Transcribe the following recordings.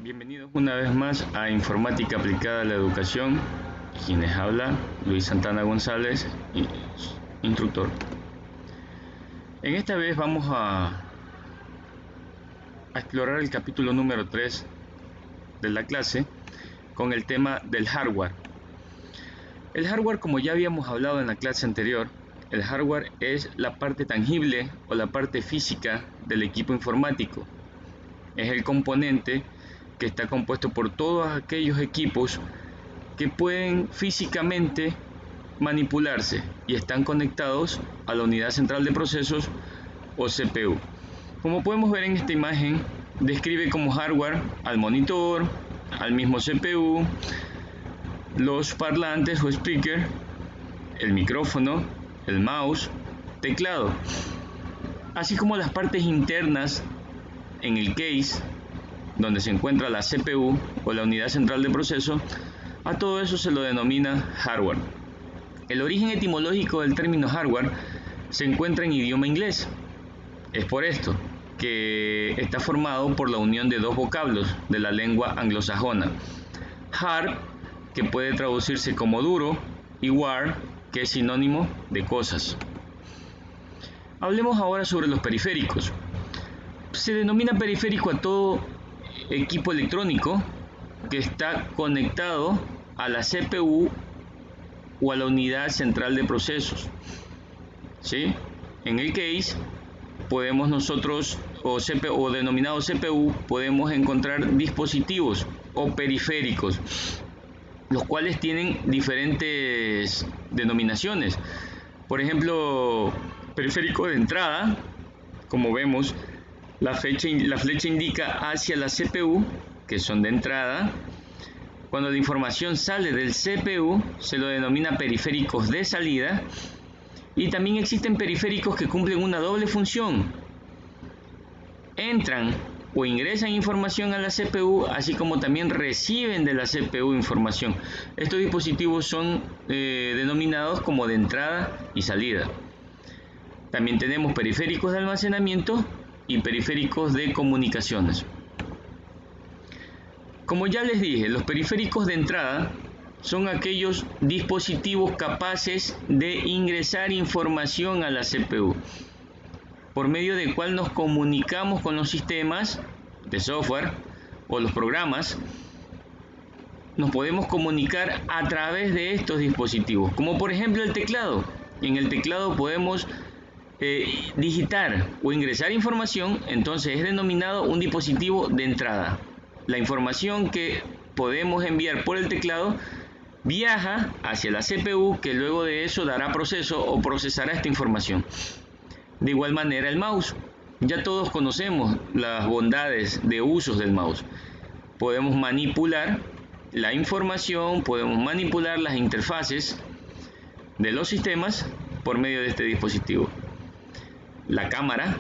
Bienvenidos una vez más a Informática Aplicada a la Educación. Quienes habla, Luis Santana González, instructor. En esta vez vamos a explorar el capítulo número 3 de la clase con el tema del hardware. El hardware, como ya habíamos hablado en la clase anterior, el hardware es la parte tangible o la parte física del equipo informático. Es el componente que está compuesto por todos aquellos equipos que pueden físicamente manipularse y están conectados a la unidad central de procesos o CPU. Como podemos ver en esta imagen, describe como hardware al monitor, al mismo CPU, los parlantes o speaker, el micrófono, el mouse, teclado, así como las partes internas en el case donde se encuentra la CPU o la unidad central de proceso. A todo eso se lo denomina hardware. El origen etimológico del término hardware se encuentra en idioma inglés. Es por esto que está formado por la unión de dos vocablos de la lengua anglosajona: hard, que puede traducirse como duro, y ware, que es sinónimo de cosas. Hablemos ahora sobre los periféricos. Se denomina periférico a todo equipo electrónico que está conectado a la CPU o a la unidad central de procesos. ¿Sí? En el case podemos nosotros, o denominado CPU, podemos encontrar dispositivos o periféricos, los cuales tienen diferentes denominaciones. Por ejemplo, periférico de entrada, como vemos, la flecha indica hacia la CPU, que son de entrada. Cuando la información sale del CPU, se lo denomina periféricos de salida. Y también existen periféricos que cumplen una doble función: entran o ingresan información a la CPU, así como también reciben de la CPU información. Estos dispositivos son denominados como de entrada y salida. También tenemos periféricos de almacenamiento y periféricos de comunicaciones. Como ya les dije, los periféricos de entrada son aquellos dispositivos capaces de ingresar información a la CPU, por medio del cual nos comunicamos con los sistemas de software o los programas. Nos podemos comunicar a través de estos dispositivos, como por ejemplo el teclado. En el teclado podemos digitar o ingresar información, entonces es denominado un dispositivo de entrada. La información que podemos enviar por el teclado viaja hacia la CPU, que luego de eso dará proceso o procesará esta información. De igual manera el mouse. Ya todos conocemos las bondades de usos del mouse. Podemos manipular la información, podemos manipular las interfaces de los sistemas por medio de este dispositivo. La cámara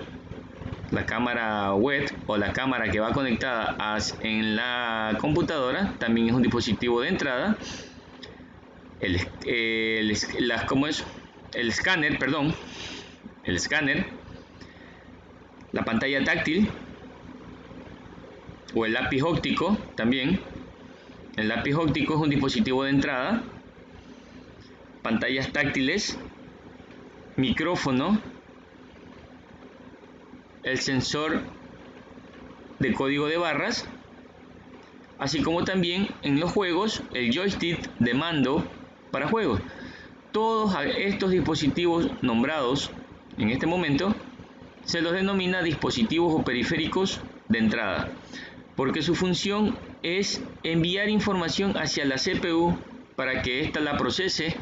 web o la cámara que va conectada en la computadora también es un dispositivo de entrada. El escáner, la pantalla táctil o el lápiz óptico también. El lápiz óptico es un dispositivo de entrada. Pantallas táctiles, micrófono, el sensor de código de barras, así como también en los juegos el joystick de mando para juegos. Todos estos dispositivos nombrados en este momento se los denomina dispositivos o periféricos de entrada, porque su función es enviar información hacia la CPU para que ésta la procese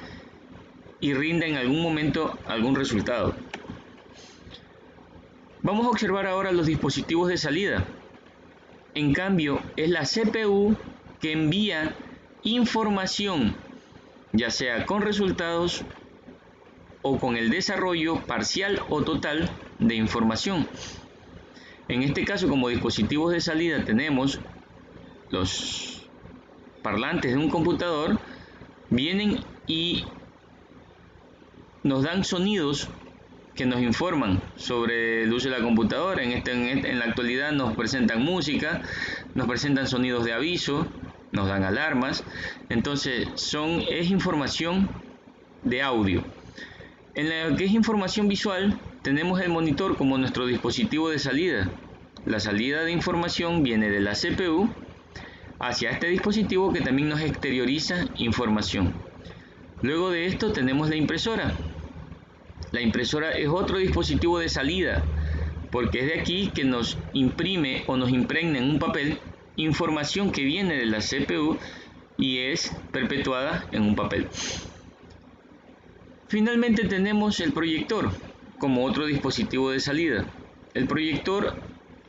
y rinda en algún momento algún resultado. Vamos a observar ahora los dispositivos de salida. En cambio, es la CPU que envía información, ya sea con resultados o con el desarrollo parcial o total de información. En este caso, como dispositivos de salida, tenemos los parlantes de un computador. Vienen y nos dan sonidos que nos informan sobre el uso de la computadora. En la actualidad nos presentan música, nos presentan sonidos de aviso, nos dan alarmas. Entonces es información de audio. En la que es información visual, tenemos el monitor como nuestro dispositivo de salida. La salida de información viene de la CPU hacia este dispositivo que también nos exterioriza información. Luego de esto tenemos la impresora. La impresora es otro dispositivo de salida, porque es de aquí que nos imprime o nos impregna en un papel información que viene de la CPU y es perpetuada en un papel. Finalmente tenemos el proyector como otro dispositivo de salida. El proyector,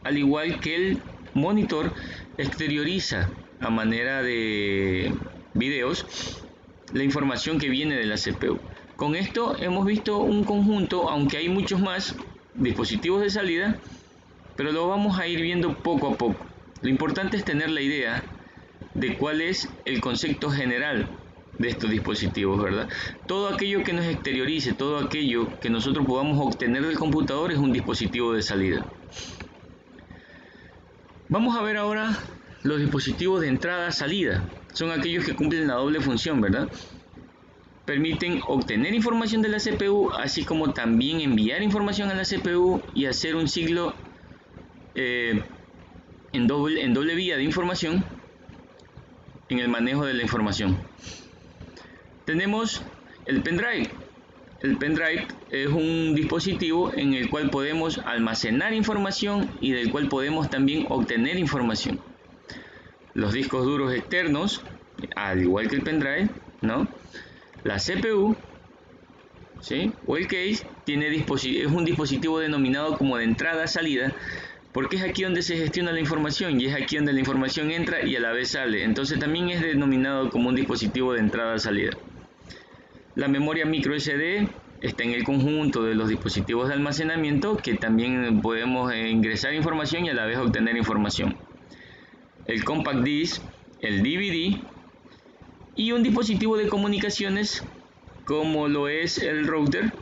al igual que el monitor, exterioriza a manera de videos la información que viene de la CPU. Con esto hemos visto un conjunto, aunque hay muchos más dispositivos de salida, pero lo vamos a ir viendo poco a poco. Lo importante es tener la idea de cuál es el concepto general de estos dispositivos, ¿verdad? Todo aquello que nos exteriorice, todo aquello que nosotros podamos obtener del computador es un dispositivo de salida. Vamos a ver ahora los dispositivos de entrada-salida. Son aquellos que cumplen la doble función, ¿verdad? Permiten obtener información de la CPU, así como también enviar información a la CPU y hacer un ciclo en doble vía de información en el manejo de la información. Tenemos el pendrive. El pendrive es un dispositivo en el cual podemos almacenar información y del cual podemos también obtener información. Los discos duros externos, al igual que el pendrive, ¿no? La CPU, ¿sí? O el case es un dispositivo denominado como de entrada-salida, porque es aquí donde se gestiona la información y es aquí donde la información entra y a la vez sale. Entonces también es denominado como un dispositivo de entrada-salida. La memoria micro SD está en el conjunto de los dispositivos de almacenamiento que también podemos ingresar información y a la vez obtener información. El compact disc, el DVD y un dispositivo de comunicaciones como lo es el router,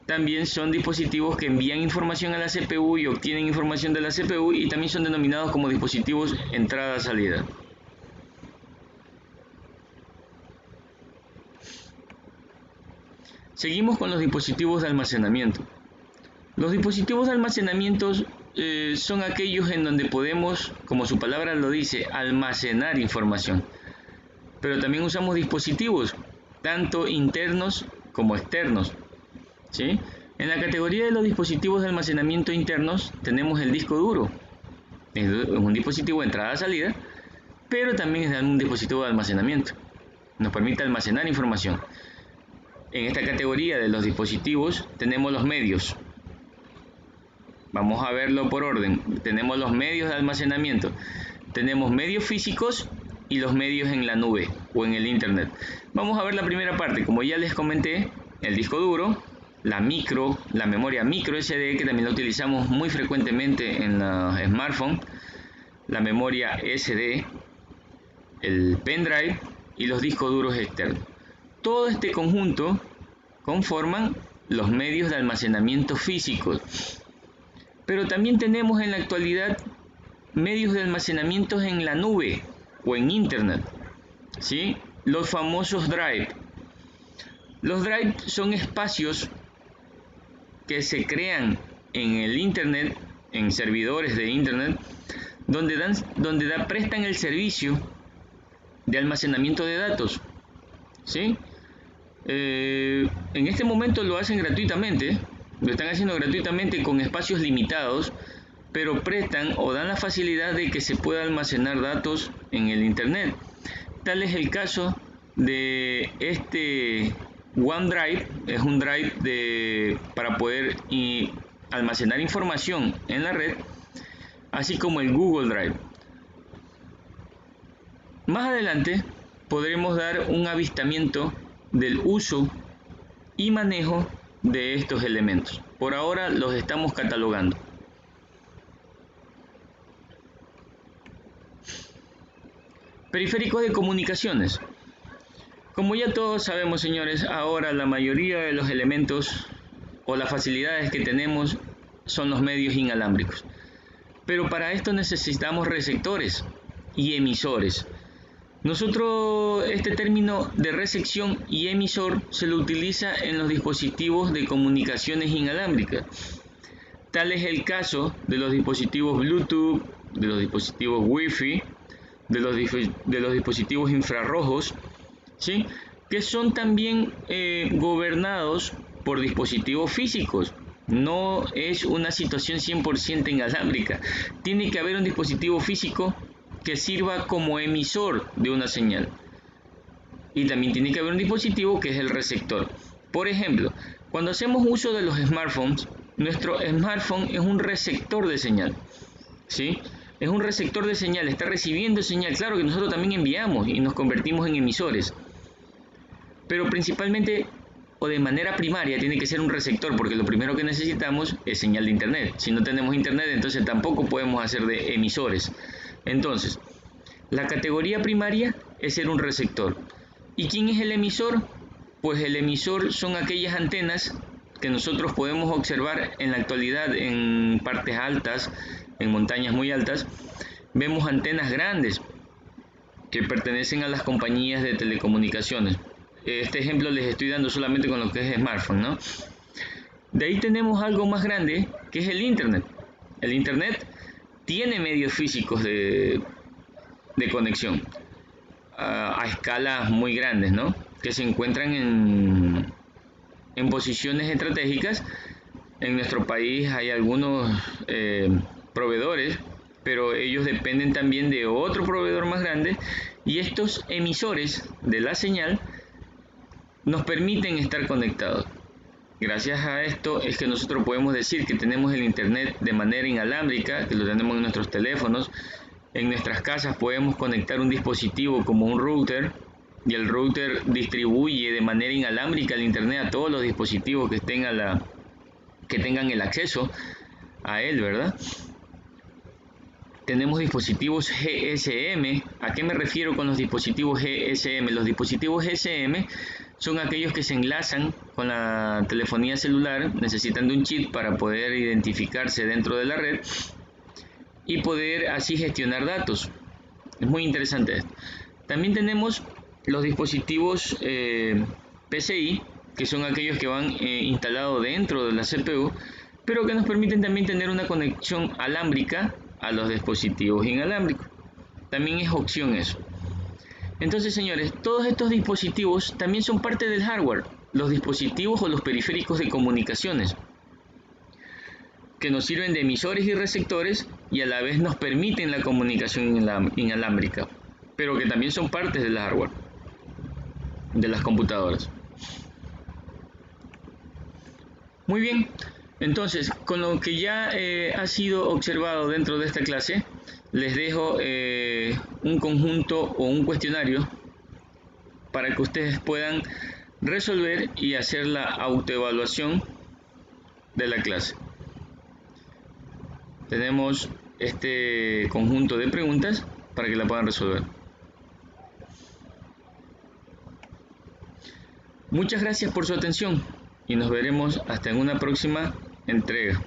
también son dispositivos que envían información a la CPU y obtienen información de la CPU y también son denominados como dispositivos entrada-salida. Seguimos con los dispositivos de almacenamiento. Los dispositivos de almacenamiento son aquellos en donde podemos, como su palabra lo dice, almacenar información. Pero también usamos dispositivos, tanto internos como externos, ¿sí? En la categoría de los dispositivos de almacenamiento internos tenemos el disco duro. Es un dispositivo de entrada-salida, pero también es un dispositivo de almacenamiento. Nos permite almacenar información. En esta categoría de los dispositivos tenemos los medios. Vamos a verlo por orden. Tenemos los medios de almacenamiento. Tenemos medios físicos y los medios en la nube o en el internet. Vamos a ver la primera parte. Como ya les comenté, el disco duro, la memoria micro SD, que también la utilizamos muy frecuentemente en los smartphones, la memoria SD, el pendrive y los discos duros externos. Todo este conjunto conforman los medios de almacenamiento físicos. Pero también tenemos en la actualidad medios de almacenamiento en la nube o en internet, ¿sí? Los famosos drive. Los drive son espacios que se crean en el internet, en servidores de internet, donde prestan el servicio de almacenamiento de datos, ¿sí? En este momento lo hacen gratuitamente, lo están haciendo gratuitamente con espacios limitados, pero prestan o dan la facilidad de que se pueda almacenar datos en el internet. Tal es el caso de este OneDrive, es un drive para poder almacenar información en la red, así como el Google Drive. Más adelante podremos dar un avistamiento del uso y manejo de estos elementos. Por ahora los estamos catalogando. Periféricos de comunicaciones. Como ya todos sabemos, señores, ahora la mayoría de los elementos o las facilidades que tenemos son los medios inalámbricos. Pero para esto necesitamos receptores y emisores. Nosotros este término de recepción y emisor se lo utiliza en los dispositivos de comunicaciones inalámbricas. Tal es el caso de los dispositivos Bluetooth, de los dispositivos Wi-Fi, de los dispositivos infrarrojos, ¿sí? Que son también gobernados por dispositivos físicos. No es una situación 100% inalámbrica. Tiene que haber un dispositivo físico que sirva como emisor de una señal. Y también tiene que haber un dispositivo que es el receptor. Por ejemplo, cuando hacemos uso de los smartphones, nuestro smartphone es un receptor de señal, ¿sí? Es un receptor de señal, está recibiendo señal. Claro que nosotros también enviamos y nos convertimos en emisores. Pero principalmente o de manera primaria tiene que ser un receptor, porque lo primero que necesitamos es señal de internet. Si no tenemos internet, entonces tampoco podemos hacer de emisores. Entonces, la categoría primaria es ser un receptor. ¿Y quién es el emisor? Pues el emisor son aquellas antenas que nosotros podemos observar en la actualidad en partes altas, en montañas muy altas. Vemos antenas grandes que pertenecen a las compañías de telecomunicaciones. Este ejemplo les estoy dando solamente con lo que es smartphone, ¿no? De ahí tenemos algo más grande, que es el Internet. El Internet tiene medios físicos de conexión a escalas muy grandes, ¿no? Que se encuentran en posiciones estratégicas. En nuestro país hay algunos proveedores, pero ellos dependen también de otro proveedor más grande, y estos emisores de la señal nos permiten estar conectados. Gracias a esto es que nosotros podemos decir que tenemos el internet de manera inalámbrica, que lo tenemos en nuestros teléfonos. En nuestras casas podemos conectar un dispositivo como un router, y el router distribuye de manera inalámbrica el internet a todos los dispositivos que tengan el acceso a él, ¿verdad? Tenemos dispositivos GSM. ¿A qué me refiero con los dispositivos GSM? Los dispositivos GSM son aquellos que se enlazan con la telefonía celular, necesitan de un chip para poder identificarse dentro de la red y poder así gestionar datos. Es muy interesante esto. También tenemos los dispositivos PCI, que son aquellos que van instalados dentro de la CPU, pero que nos permiten también tener una conexión alámbrica a los dispositivos inalámbricos. También es opción eso. Entonces, señores, todos estos dispositivos también son parte del hardware, los dispositivos o los periféricos de comunicaciones, que nos sirven de emisores y receptores y a la vez nos permiten la comunicación inalámbrica, pero que también son partes del hardware de las computadoras. Muy bien, entonces, con lo que ya ha sido observado dentro de esta clase, les dejo un conjunto o un cuestionario para que ustedes puedan resolver y hacer la autoevaluación de la clase. Tenemos este conjunto de preguntas para que la puedan resolver. Muchas gracias por su atención y nos veremos hasta en una próxima entrega.